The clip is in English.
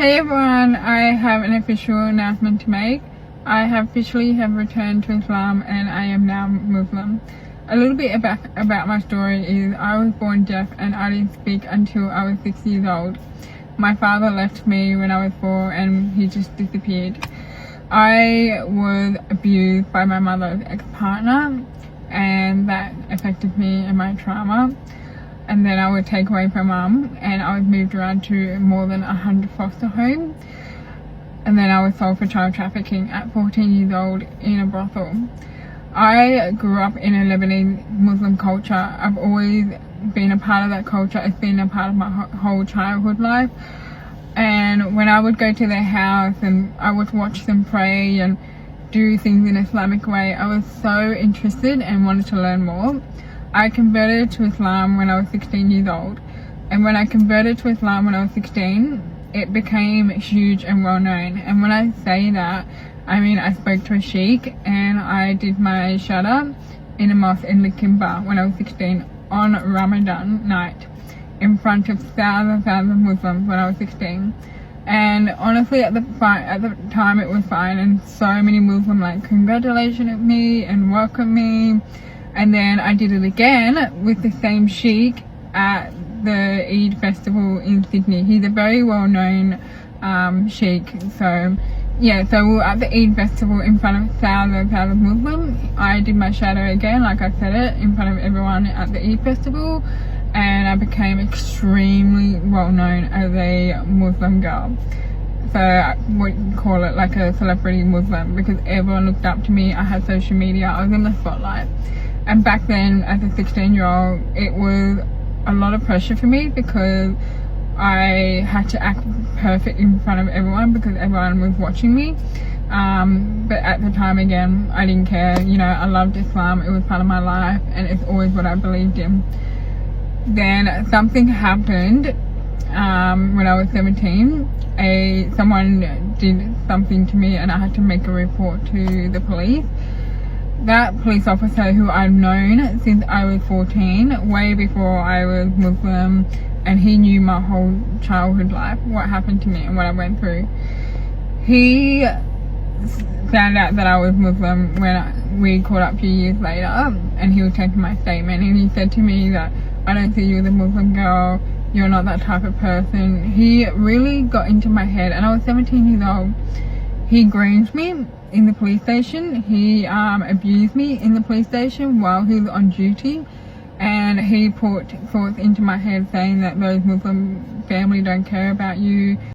Hey everyone, I have an official announcement to make. I have officially returned to Islam and I am now Muslim. A little bit about my story is I was born deaf and I didn't speak until I was 6 years old. My father left me when I was 4 and he just disappeared. I was abused by my mother's ex-partner and that affected me and my trauma. And then I was taken away from mum and I was moved around to more than 100 foster homes. And then I was sold for child trafficking at 14 years old in a brothel. I grew up in a Lebanese Muslim culture. I've always been a part of that culture. It's been a part of my whole childhood life. And when I would go to their house and I would watch them pray and do things in an Islamic way, I was so interested and wanted to learn more. I converted to Islam when I was 16 years old, and when I converted to Islam when I was 16, it became huge and well known. And when I say that, I mean I spoke to a sheikh and I did my shahada in a mosque in Lakimba when I was 16 on Ramadan night in front of thousands of Muslims when I was 16. And honestly at the time it was fine, and so many Muslims like congratulated me and welcomed me. And then I did it again with the same sheikh at the Eid festival in Sydney. He's a very well-known sheikh. So yeah, so we were at the Eid festival in front of thousands of Muslims. I did my shadow again, like I said it, in front of everyone at the Eid festival. And I became extremely well-known as a Muslim girl. So I would call it like a celebrity Muslim because everyone looked up to me. I had social media, I was in the spotlight. And back then, as a 16-year-old, it was a lot of pressure for me because I had to act perfect in front of everyone because everyone was watching me. But at the time, again, I didn't care. You know, I loved Islam. It was part of my life and it's always what I believed in. Then something happened when I was 17. Someone did something to me and I had to make a report to the police. That police officer who I've known since I was 14, way before I was Muslim, and he knew my whole childhood life, what happened to me and what I went through. He found out that I was Muslim when we caught up a few years later, and he was taking my statement and he said to me that I don't see you as a Muslim girl, you're not that type of person. He really got into my head and I was 17 years old. He groomed me in the police station. He abused me in the police station while he was on duty, and he put thoughts into my head saying that those Muslim family don't care about you.